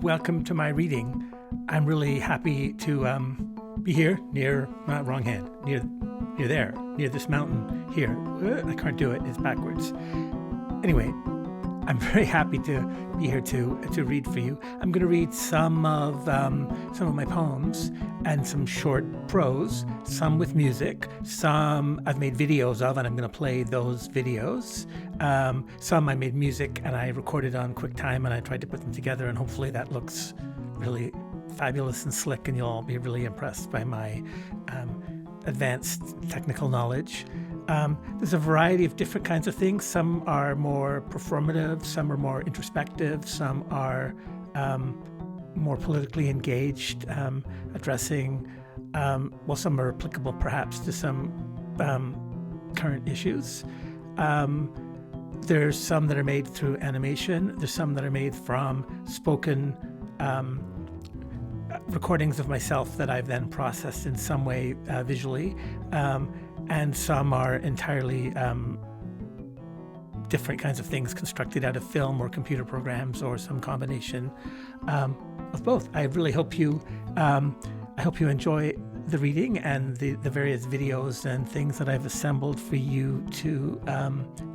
welcome to my reading. I'm really happy to be here near wrong hand, near there, near this mountain here. I can't do it, it's backwards. Anyway, I'm very happy to be here to read for you. I'm going to read some of my poems and some short prose, some with music, some I've made videos of and I'm going to play those videos. Some I made music and I recorded on QuickTime and I tried to put them together, and hopefully that looks really fabulous and slick and you'll all be really impressed by my advanced technical knowledge. There's a variety of different kinds of things. Some are more performative, some are more introspective, some are more politically engaged, addressing, some are applicable perhaps to some current issues. There's some that are made through animation. There's some that are made from spoken recordings of myself that I've then processed in some way visually. And some are entirely different kinds of things constructed out of film or computer programs or some combination of both. I really hope you enjoy the reading and the various videos and things that I've assembled for you to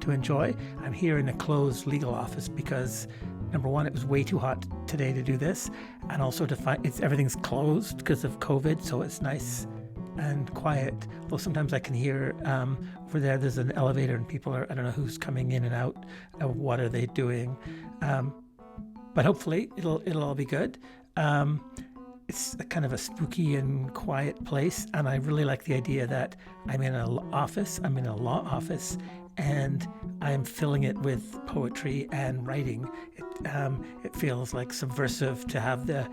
enjoy. I'm here in a closed legal office because number one, it was way too hot today to do this, and also to find everything's closed because of COVID, so it's nice and quiet. Although sometimes I can hear over there's an elevator and people are, I don't know who's coming in and out, what are they doing, but hopefully it'll all be good. It's a kind of a spooky and quiet place, and I really like the idea that I'm in a law office, and I'm filling it with poetry and writing. It feels like subversive to have to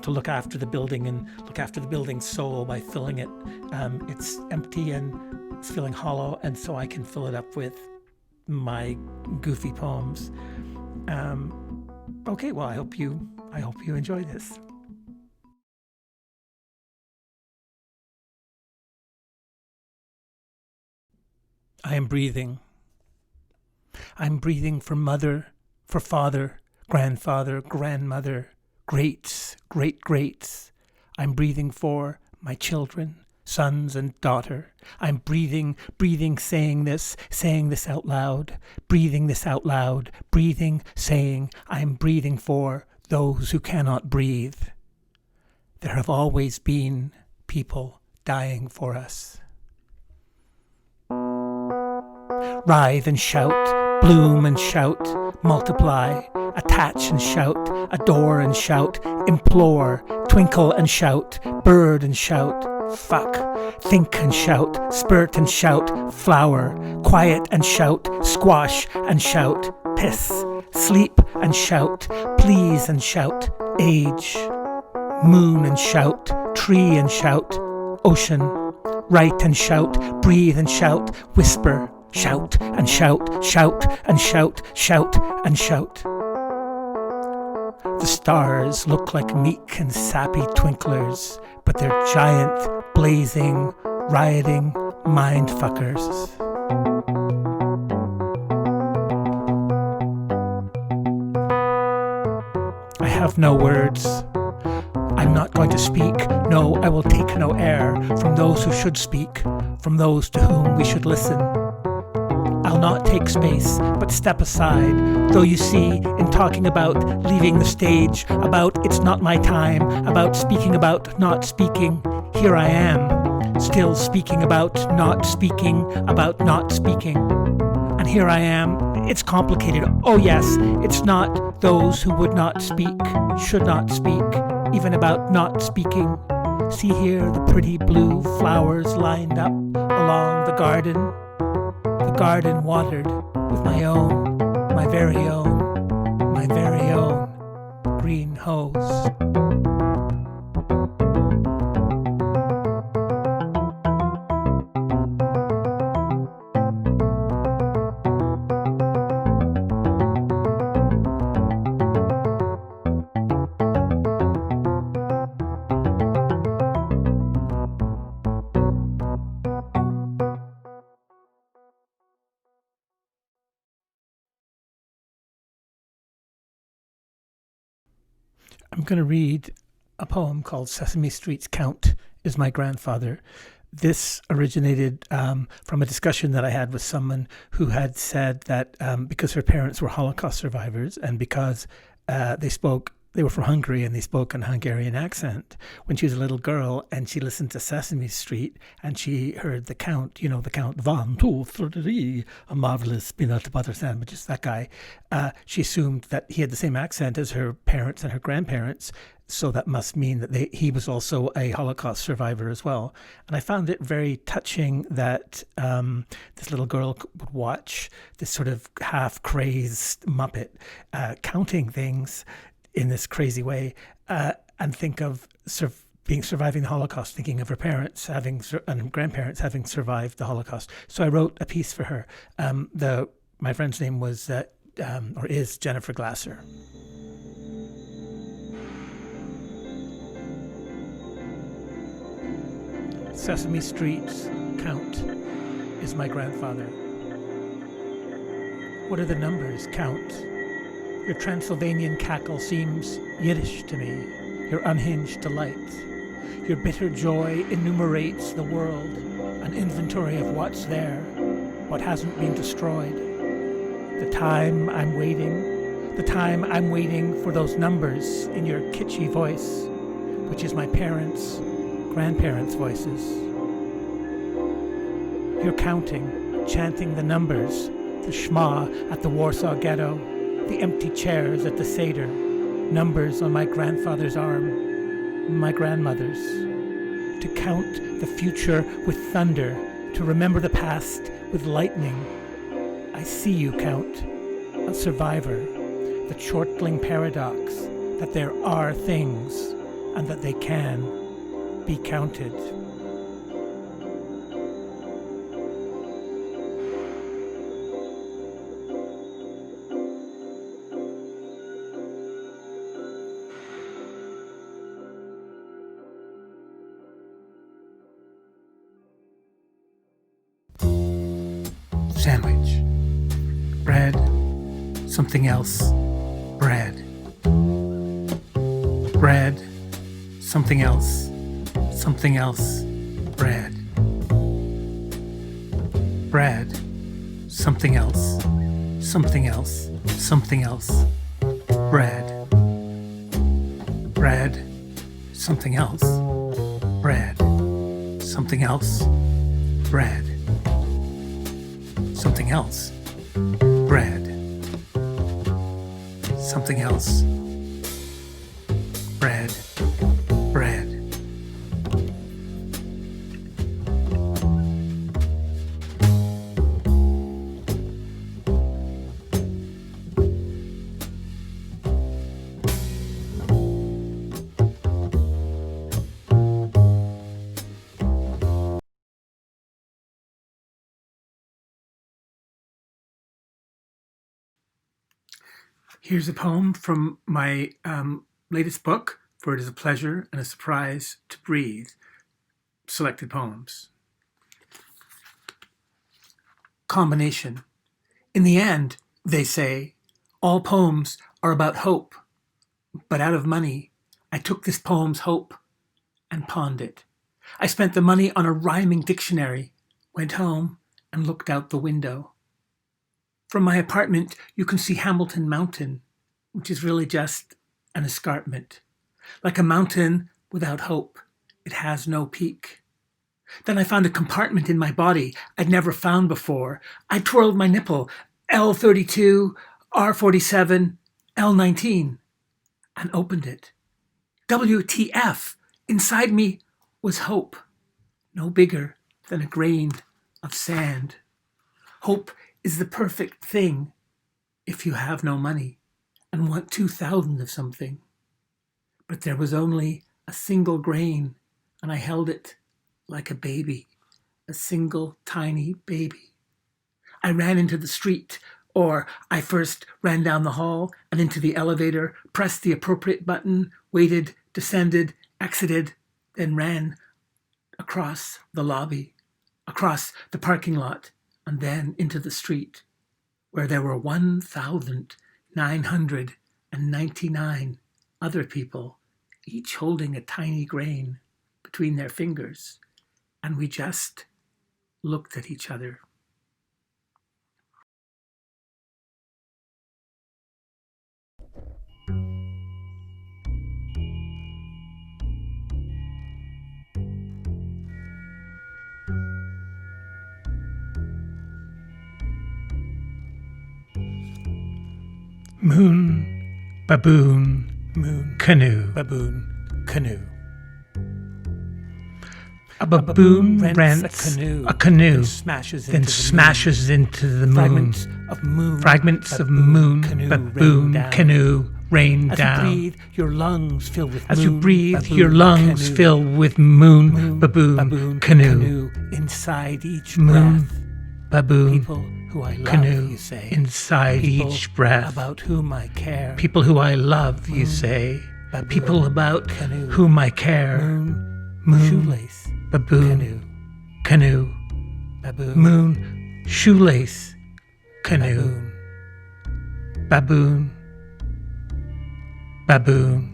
look after the building and look after the building's soul by filling it. It's empty and it's feeling hollow, and so I can fill it up with my goofy poems. Okay, well, I hope you enjoy this. I am breathing. I'm breathing for mother, for father, grandfather, grandmother, greats, great-greats. I'm breathing for my children, sons and daughter. I'm breathing, saying this out loud, breathing this out loud, breathing, saying, I'm breathing for those who cannot breathe. There have always been people dying for us. Writhe and shout, bloom and shout, multiply, attach and shout, adore and shout, implore, twinkle and shout, bird and shout, fuck, think and shout, spurt and shout, flower, quiet and shout, squash and shout, piss, sleep and shout, please and shout, age, moon and shout, tree and shout, ocean, write and shout, breathe and shout, whisper, shout and shout, shout and shout, shout and shout. The stars look like meek and sappy twinklers, but they're giant, blazing, rioting mindfuckers. I have no words. I'm not going to speak. No, I will take no air from those who should speak, from those to whom we should listen. I'll not take space, but step aside. Though you see, in talking about leaving the stage, about it's not my time, about speaking about not speaking, here I am, still speaking about not speaking, about not speaking. And here I am, it's complicated. Oh yes, it's not those who would not speak, should not speak, even about not speaking. See here the pretty blue flowers lined up along the garden watered with my very own green hose. I'm going to read a poem called Sesame Street's Count is My Grandfather. This originated from a discussion that I had with someone who had said that because her parents were Holocaust survivors and because they were from Hungary and they spoke an Hungarian accent, when she was a little girl and she listened to Sesame Street and she heard the Count, the Count, 1, 2, 3, a marvelous peanut butter sandwiches, that guy, she assumed that he had the same accent as her parents and her grandparents. So that must mean that he was also a Holocaust survivor as well. And I found it very touching that this little girl would watch this sort of half-crazed Muppet counting things in this crazy way and think of surviving the Holocaust, thinking of her parents and grandparents having survived the Holocaust. So I wrote a piece for her. My friend's name was, is Jennifer Glasser. Sesame Street's Count is my grandfather. What are the numbers, Count? Your Transylvanian cackle seems Yiddish to me, your unhinged delight. Your bitter joy enumerates the world, an inventory of what's there, what hasn't been destroyed. The time I'm waiting for those numbers in your kitschy voice, which is my parents' grandparents' voices. You're counting, chanting the numbers, the schma at the Warsaw Ghetto, the empty chairs at the Seder, numbers on my grandfather's arm, my grandmother's. To count the future with thunder, to remember the past with lightning. I see you, Count, a survivor, the chortling paradox that there are things and that they can be counted. Sandwich. Bread. Something else. Bread. Bread. Something else. Something else. Bread. Bread. Something else. Something else. Something else. Bread. Bread. Something else. Bread. Something else. Bread. Something else. Bread. Something else. Bread. Bread. Here's a poem from my latest book, For It Is a Pleasure and a Surprise to Breathe, Selected Poems. Combination. In the end, they say, all poems are about hope, but out of money, I took this poem's hope and pawned it. I spent the money on a rhyming dictionary, went home and looked out the window. From my apartment, you can see Hamilton Mountain, which is really just an escarpment. Like a mountain without hope, it has no peak. Then I found a compartment in my body I'd never found before. I twirled my nipple, L32, R47, L19, and opened it. WTF! Inside me was hope, no bigger than a grain of sand. Hope is the perfect thing if you have no money and want 2,000 of something. But there was only a single grain, and I held it like a baby, a single tiny baby. I ran into the street, or I first ran down the hall and into the elevator, pressed the appropriate button, waited, descended, exited, then ran across the lobby, across the parking lot, and then into the street, where there were 1,999 other people, each holding a tiny grain between their fingers, and we just looked at each other. Moon, baboon, moon, canoe, baboon, canoe. A baboon rents a canoe, then smashes into the moon. Fragments of moon, baboon, canoe, rain down. As you breathe, your lungs fill with moon, baboon, canoe. Inside each breath, baboon, who I love, canoe, you say. Inside each breath. About whom I care. People who I love, you say. Baboon, people about whom I care. Moon, shoelace, baboon, canoe, baboon, moon, shoelace, canoe, baboon, baboon.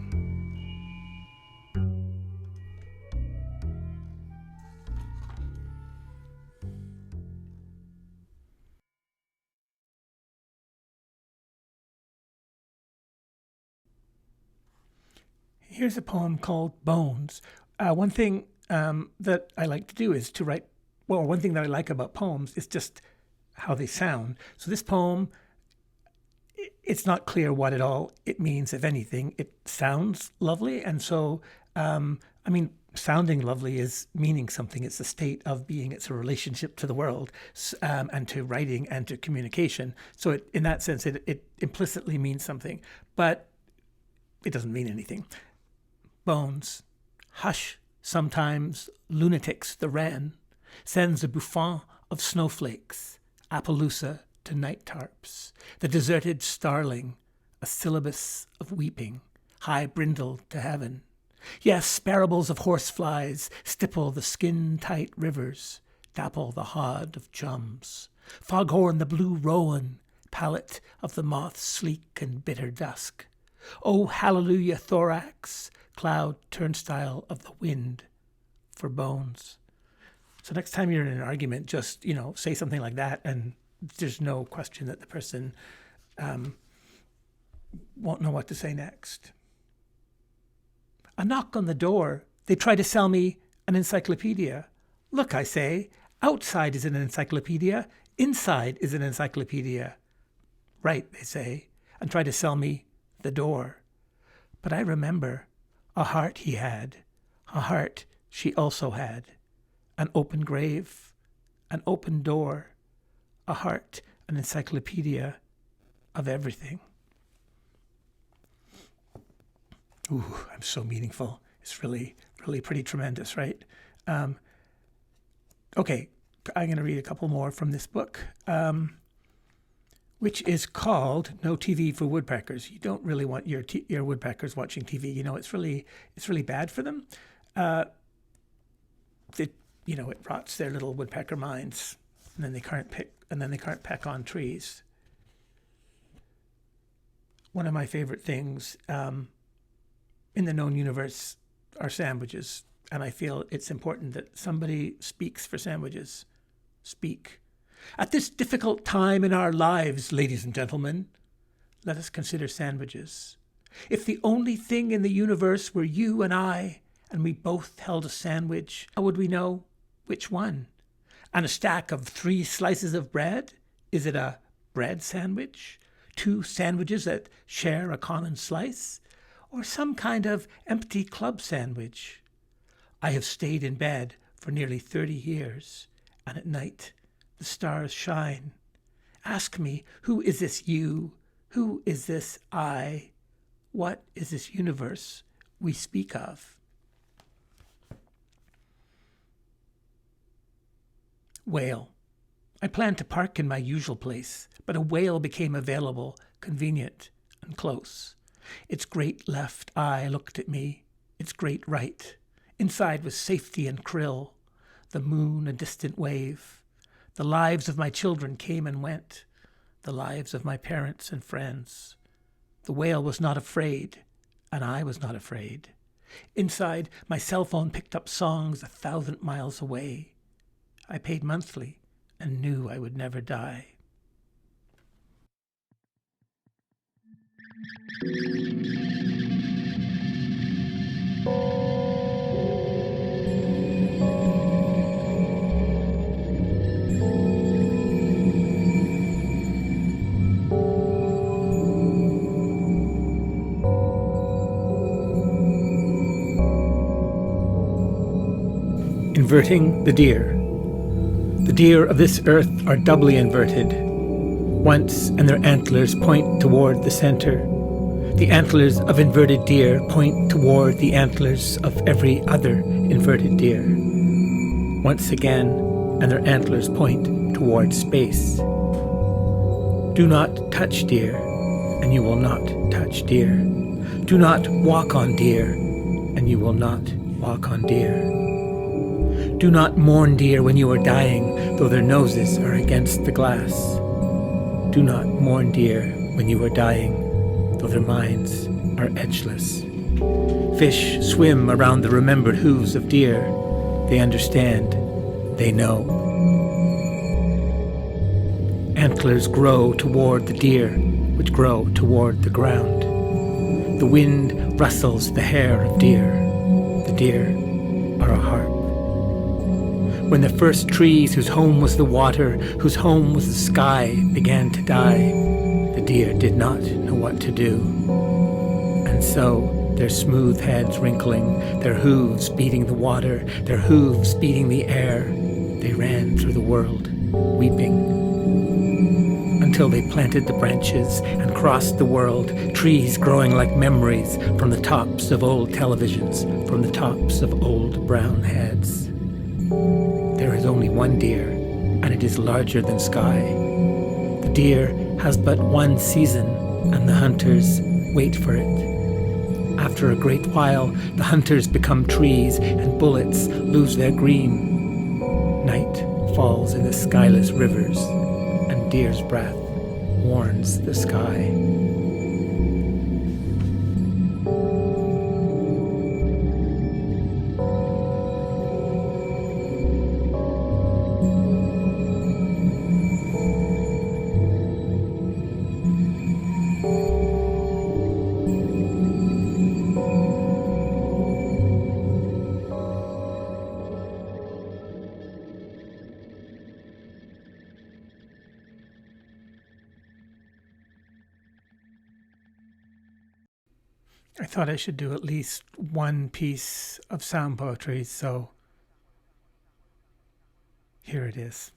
Here's a poem called Bones. One thing that I like to do is to write, well, one thing that I like about poems is just how they sound. So this poem, it's not clear what at all it means, if anything. It sounds lovely. And so, sounding lovely is meaning something. It's a state of being. It's a relationship to the world and to writing and to communication. So in that sense, it implicitly means something, but it doesn't mean anything. Bones. Hush, sometimes lunatics the wren sends a bouffant of snowflakes, Appaloosa to night tarps, the deserted starling, a syllabus of weeping, high brindle to heaven. Yes, parables of horseflies stipple the skin-tight rivers, dapple the hod of chums, foghorn the blue rowan, pallet of the moth's sleek and bitter dusk. Oh, hallelujah, thorax, cloud turnstile of the wind for bones. So next time you're in an argument, just, say something like that, and there's no question that the person won't know what to say next. A knock on the door. They try to sell me an encyclopedia. Look, I say, outside is an encyclopedia, inside is an encyclopedia. Right, they say, and try to sell me the door. But I remember a heart he had, a heart she also had, an open grave, an open door, a heart, an encyclopedia of everything. Ooh, I'm so meaningful. It's really, really pretty tremendous, right? Okay, I'm going to read a couple more from this book, which is called No TV for Woodpeckers. You don't really want your woodpeckers watching TV. It's really bad for them. It rots their little woodpecker minds, and then they can't peck on trees. One of my favorite things in the known universe are sandwiches, and I feel it's important that somebody speaks for sandwiches. Speak. At this difficult time in our lives, ladies and gentlemen, let us consider sandwiches. If the only thing in the universe were you and I, and we both held a sandwich, how would we know which one? And a stack of 3 slices of bread? Is it a bread sandwich? 2 sandwiches that share a common slice? Or some kind of empty club sandwich? I have stayed in bed for nearly 30 years, and at night the stars shine. Ask me, who is this you? Who is this I? What is this universe we speak of? Whale. I planned to park in my usual place, but a whale became available, convenient and close. Its great left eye looked at me, its great right. Inside was safety and krill, the moon a distant wave. The lives of my children came and went, the lives of my parents and friends. The whale was not afraid. and I was not afraid. Inside, my cell phone picked up songs 1,000 miles away. I paid monthly and knew I would never die. Inverting the deer. The deer of this earth are doubly inverted. Once, and their antlers point toward the center. The antlers of inverted deer point toward the antlers of every other inverted deer. Once again, and their antlers point toward space. Do not touch deer, and you will not touch deer. Do not walk on deer, and you will not walk on deer. Do not mourn deer when you are dying, though their noses are against the glass. Do not mourn deer when you are dying, though their minds are edgeless. Fish swim around the remembered hooves of deer. They understand. They know. Antlers grow toward the deer, which grow toward the ground. The wind rustles the hair of deer. The deer are a harp. When the first trees whose home was the water, whose home was the sky, began to die, the deer did not know what to do. And so, their smooth heads wrinkling, their hooves beating the water, their hooves beating the air, they ran through the world, weeping. Until they planted the branches and crossed the world, trees growing like memories from the tops of old televisions, from the tops of old brown heads. There is only one deer, and it is larger than sky. The deer has but one season, and the hunters wait for it. After a great while, the hunters become trees, and bullets lose their green. Night falls in the skyless rivers, and deer's breath warns the sky. I thought I should do at least one piece of sound poetry, so here it is.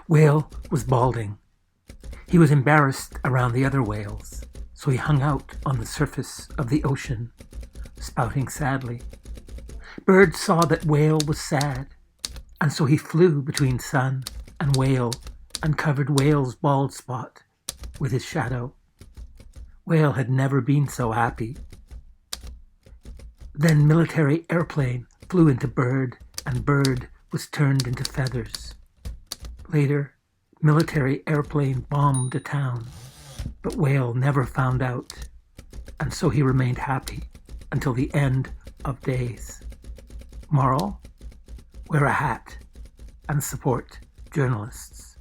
Whale was balding. He was embarrassed around the other whales, so he hung out on the surface of the ocean, spouting sadly. Bird saw that Whale was sad, and so he flew between sun and whale and covered Whale's bald spot with his shadow. Whale had never been so happy. Then military airplane flew into Bird, and Bird was turned into feathers. Later, military airplane bombed a town, but Whale never found out, and so he remained happy until the end of days. Moral: wear a hat and support journalists.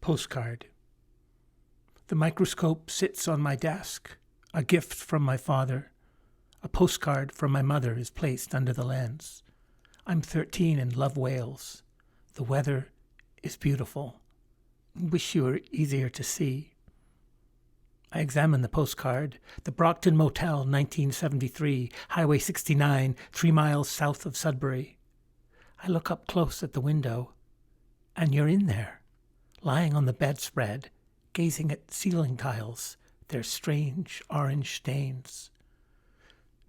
Postcard. The microscope sits on my desk, a gift from my father. A postcard from my mother is placed under the lens. I'm 13 and love whales. The weather is beautiful. Wish you were easier to see. I examine the postcard. The Brockton Motel, 1973, Highway 69, 3 miles south of Sudbury. I look up close at the window, and you're in there, lying on the bedspread, gazing at ceiling tiles, their strange orange stains.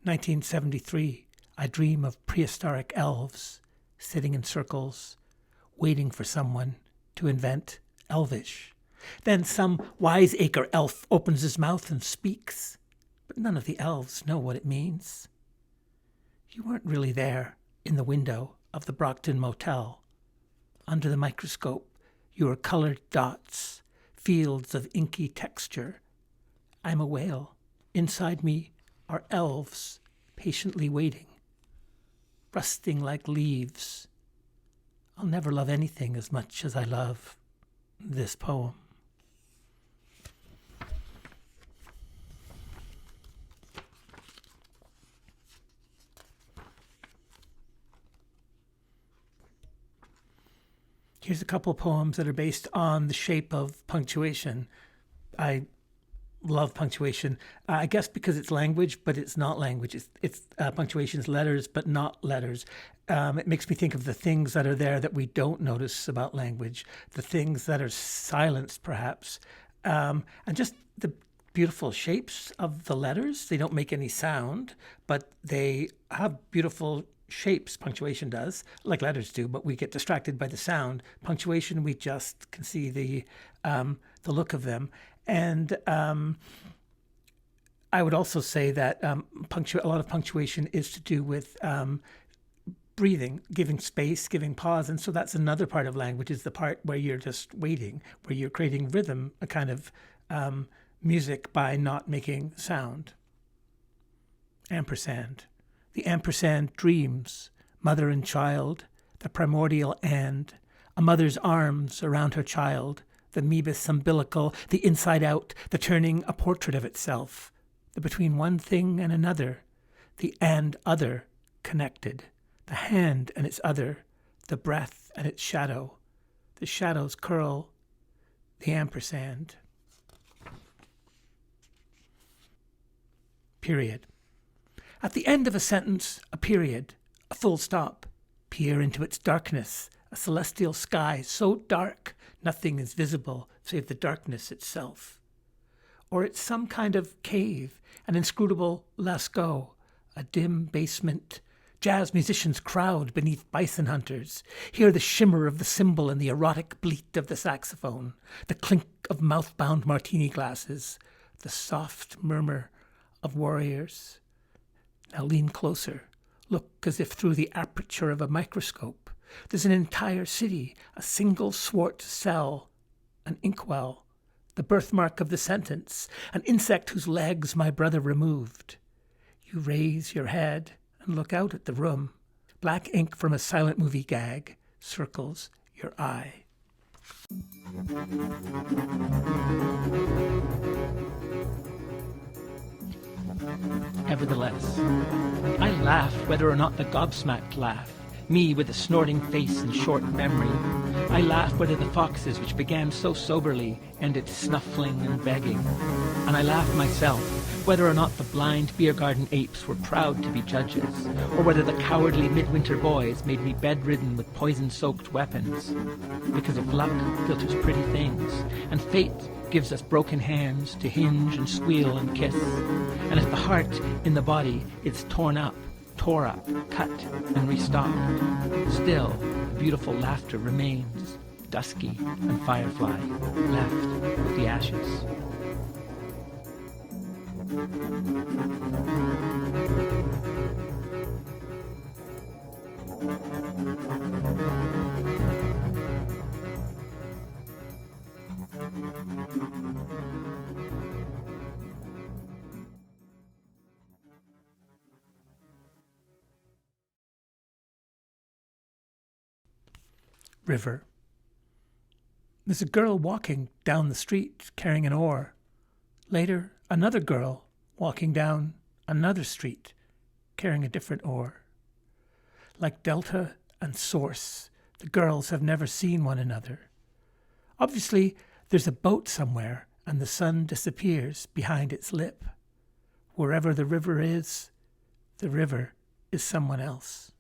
1973, I dream of prehistoric elves, sitting in circles, waiting for someone to invent Elvish. Then some wiseacre elf opens his mouth and speaks, but none of the elves know what it means. You weren't really there in the window of the Brockton Motel. Under the microscope, you were colored dots, fields of inky texture. I'm a whale. Inside me are elves, patiently waiting, rusting like leaves. I'll never love anything as much as I love this poem. Here's a couple poems that are based on the shape of punctuation. I love punctuation, I guess because it's language, but it's not language. It's punctuation's letters, but not letters. It makes me think of the things that are there that we don't notice about language, the things that are silenced, perhaps, and just the beautiful shapes of the letters. They don't make any sound, but they have beautiful shapes. Punctuation does, like letters do, but we get distracted by the sound. Punctuation, we just can see the look of them. And I would also say that a lot of punctuation is to do with breathing, giving space, giving pause. And so that's another part of language, is the part where you're just waiting, where you're creating rhythm, a kind of music by not making sound. Ampersand. The ampersand dreams, mother and child, the primordial and, a mother's arms around her child, the mebus umbilical, the inside out, the turning a portrait of itself, the between one thing and another, the and other connected, the hand and its other, the breath and its shadow, the shadow's curl, the ampersand. Period. At the end of a sentence, a period, a full stop. Peer into its darkness, a celestial sky so dark nothing is visible save the darkness itself. Or it's some kind of cave, an inscrutable Lascaux, a dim basement. Jazz musicians crowd beneath bison hunters, hear the shimmer of the cymbal and the erotic bleat of the saxophone, the clink of mouth-bound martini glasses, the soft murmur of warriors. Now lean closer. Look as if through the aperture of a microscope. There's an entire city, a single swart cell, an inkwell, the birthmark of the sentence, an insect whose legs my brother removed. You raise your head and look out at the room. Black ink from a silent movie gag circles your eye. Nevertheless, I laugh whether or not the gobsmacked laugh, me with a snorting face and short memory. I laugh whether the foxes which began so soberly ended snuffling and begging. And I laugh myself whether or not the blind beer garden apes were proud to be judges, or whether the cowardly midwinter boys made me bedridden with poison-soaked weapons. Because if luck filters pretty things, and fate gives us broken hands to hinge and squeal and kiss, and if the heart in the body is torn up, tore up, cut, and restocked, still the beautiful laughter remains, dusky and firefly, left with the ashes. River. There's a girl walking down the street carrying an oar. Later, another girl walking down another street carrying a different oar. Like Delta and Source, the girls have never seen one another. Obviously, there's a boat somewhere and the sun disappears behind its lip. Wherever the river is someone else.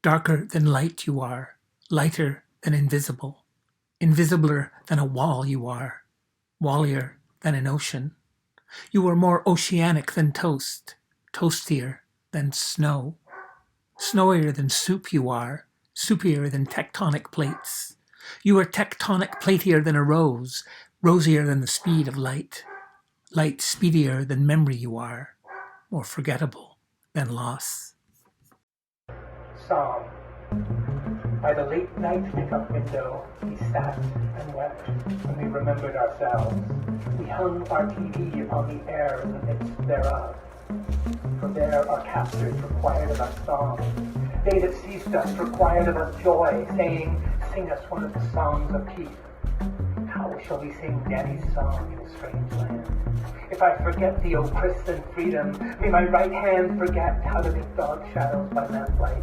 Darker than light you are, lighter than invisible. Invisibler than a wall you are, wallier than an ocean. You are more oceanic than toast, toastier than snow. Snowier than soup you are, soupier than tectonic plates. You are tectonic platier than a rose, rosier than the speed of light. Light speedier than memory you are, more forgettable than loss. Song. By the late night pickup window, we sat and wept when we remembered ourselves. We hung our TV upon the air in the midst thereof. For there our captors required of us song. They that seized us required of us joy, saying, "Sing us one of the songs of peace." How shall we sing Daddy's song in a strange land? If I forget thee, O Christ freedom, may my right hand forget how to make dog shadows by lamplight.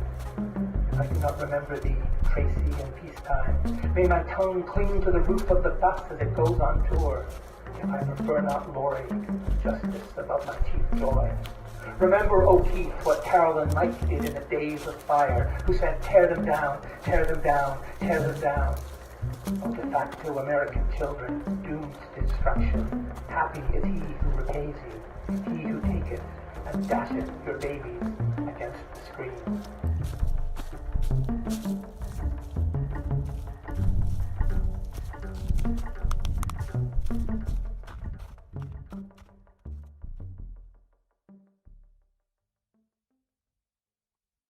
If I do not remember thee, Tracy, in peacetime, may my tongue cling to the roof of the bus as it goes on tour. If I prefer not Lori, justice above my chief joy. Remember, O Keith, what Carolyn Mike did in the days of fire, who said, "Tear them down, tear them down, tear them down." O de facto American children, doomed to destruction, happy is he who repays you, he who taketh and dasheth your babies against the screen.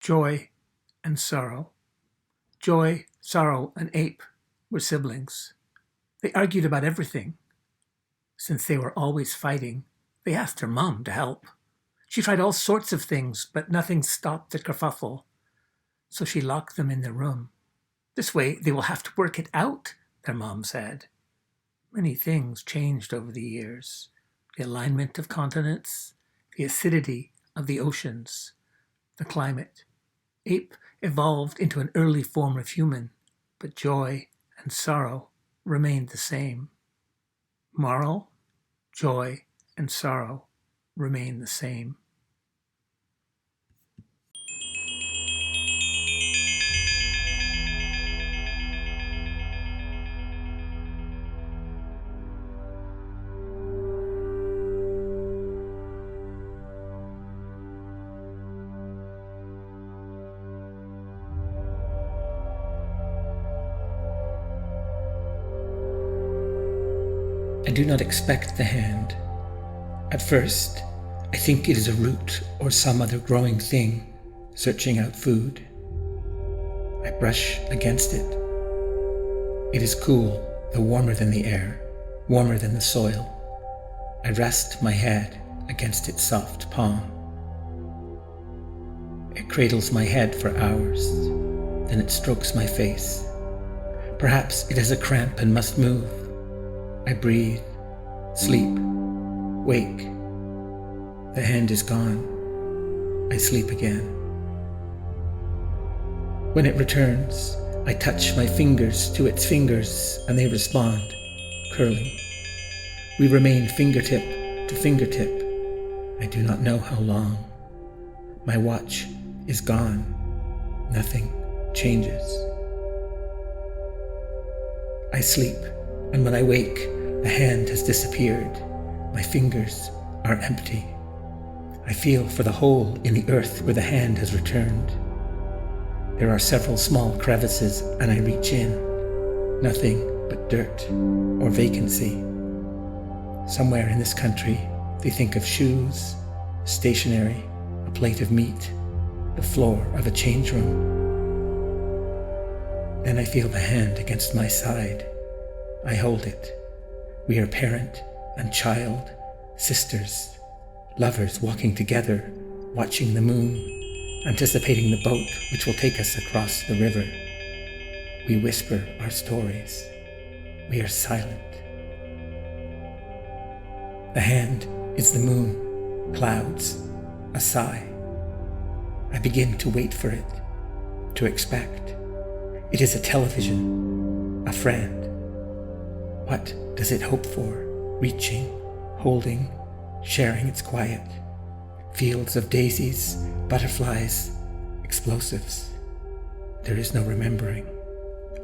Joy and sorrow. Joy, sorrow, and ape were siblings. They argued about everything. Since they were always fighting, they asked her mom to help. She tried all sorts of things, but nothing stopped the kerfuffle. So she locked them in their room. This way they will have to work it out, their mom said. Many things changed over the years. The alignment of continents, the acidity of the oceans, the climate. Ape evolved into an early form of human, but joy and sorrow remained the same. Moral, joy, and sorrow remain the same. I do not expect the hand. At first, I think it is a root or some other growing thing searching out food. I brush against it. It is cool, though warmer than the air, warmer than the soil. I rest my head against its soft palm. It cradles my head for hours, then it strokes my face. Perhaps it has a cramp and must move. I breathe, sleep, wake. The hand is gone. I sleep again. When it returns, I touch my fingers to its fingers and they respond, curling. We remain fingertip to fingertip. I do not know how long. My watch is gone. Nothing changes. I sleep, and when I wake, the hand has disappeared. My fingers are empty. I feel for the hole in the earth where the hand has returned. There are several small crevices, and I reach in. Nothing but dirt or vacancy. Somewhere in this country, they think of shoes, stationery, a plate of meat, the floor of a change room. Then I feel the hand against my side. I hold it. We are parent and child, sisters, lovers walking together, watching the moon, anticipating the boat which will take us across the river. We whisper our stories. We are silent. The hand is the moon, clouds, a sigh. I begin to wait for it, to expect. It is a television, a friend. What does it hope for? Reaching, holding, sharing its quiet. Fields of daisies, butterflies, explosives. there is no remembering.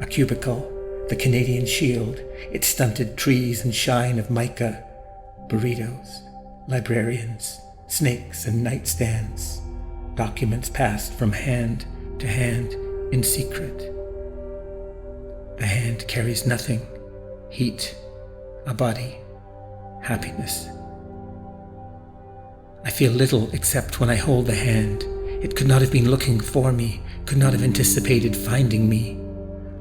A cubicle, the Canadian Shield, its stunted trees and shine of mica, burritos, librarians, snakes and nightstands, documents passed from hand to hand in secret. The hand carries nothing, heat, a body, happiness. I feel little except when I hold the hand. It could not have been looking for me, could not have anticipated finding me.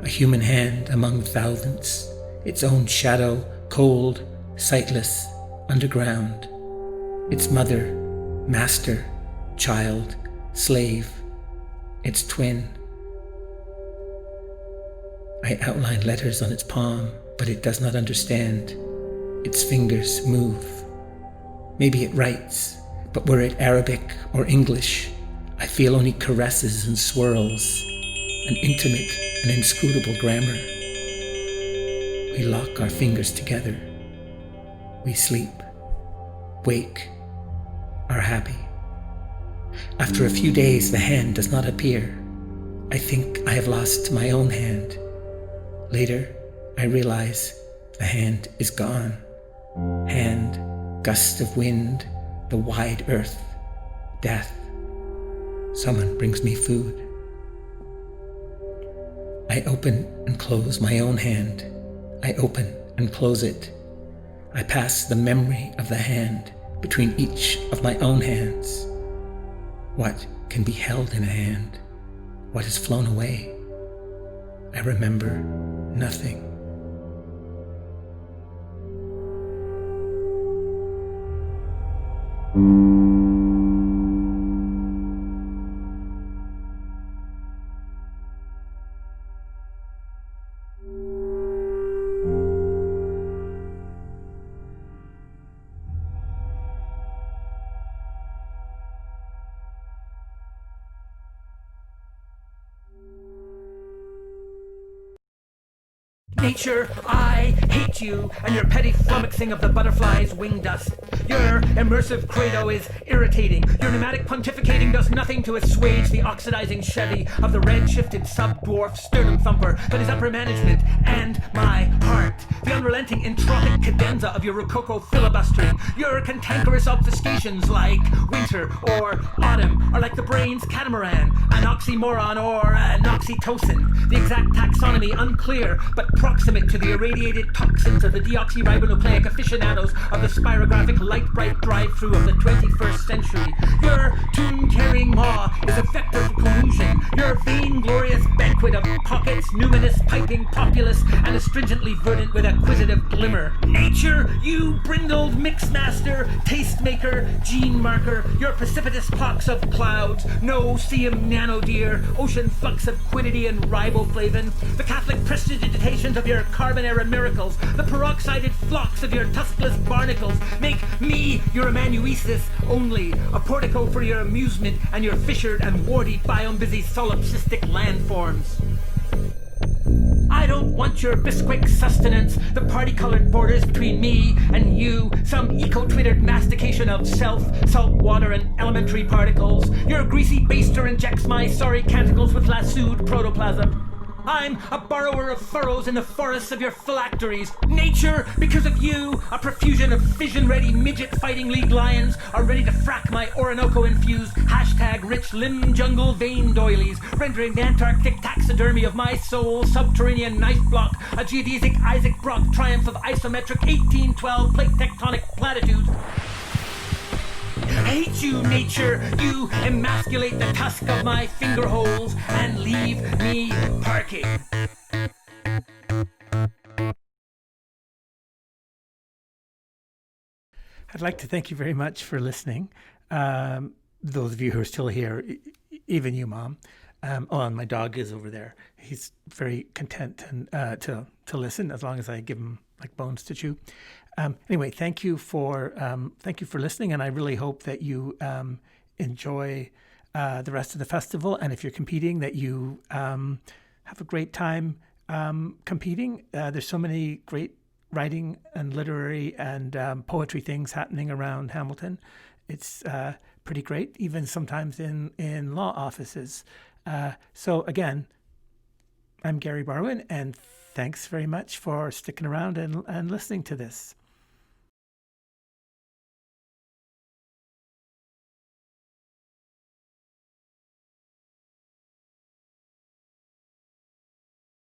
A human hand among thousands, its own shadow, cold, sightless, underground. Its mother, master, child, slave, its twin. I outline letters on its palm, but it does not understand. Its fingers move. Maybe it writes, but were it Arabic or English, I feel only caresses and swirls, an intimate and inscrutable grammar. We lock our fingers together. We sleep, wake, are happy. After a few days, the hand does not appear. I think I have lost my own hand. Later, I realize the hand is gone. Hand, gust of wind, the wide earth, death. Someone brings me food. I open and close my own hand. I open and close it. I pass the memory of the hand between each of my own hands. What can be held in a hand? What has flown away? I remember nothing. Nature, I hate you and your petty flummoxing of the butterfly's wing dust. Your immersive credo is irritating. Your pneumatic pontificating does nothing to assuage the oxidizing Chevy of the red-shifted sub-dwarf sternum thumper that is upper management and my heart. The unrelenting entropic cadenza of your rococo filibustering. Your cantankerous obfuscations like winter or autumn are like the brain's catamaran, an oxymoron or an oxytocin. The exact taxonomy unclear, but proximate to the irradiated toxins of the deoxyribonucleic aficionados of the spirographic light-bright drive-through of the 21st century. Your tune-carrying maw is a vector for collusion. Your vain-glorious banquet of pockets, numinous, piping populace, and astringently verdant with acquisitive glimmer. Nature, you brindled mixmaster, tastemaker, gene marker, your precipitous pox of clouds, no seum nanodeer, ocean flux of quiddity and riboflavin, the Catholic prestidigitations of your carbon-era miracles, the peroxided flocks of your tuskless barnacles, make me your amanuensis only, a portico for your amusement and your fissured and warty biome-busy solipsistic landforms. I don't want your bisquick sustenance, the party-colored borders between me and you, some eco-twittered mastication of self, salt water, and elementary particles. Your greasy baster injects my sorry canticles with lassoed protoplasm. I'm a borrower of furrows in the forests of your phylacteries. Nature, because of you, a profusion of vision-ready midget-fighting league lions are ready to frack my Orinoco-infused #rich limb jungle vein doilies, rendering the Antarctic taxidermy of my soul subterranean knife block, a geodesic Isaac Brock triumph of isometric 1812 plate tectonic platitudes. I hate you, nature. You emasculate the tusk of my finger holes and leave me parking. I'd like to thank you very much for listening. Those of you who are still here, even you, Mom. And my dog is over there. He's very content and to listen as long as I give him like bones to chew. Anyway, thank you for listening, and I really hope that you enjoy the rest of the festival. And if you're competing, that you have a great time competing. There's so many great writing and literary and poetry things happening around Hamilton. It's pretty great, even sometimes in law offices. So again, I'm Gary Barwin, and thanks very much for sticking around and listening to this.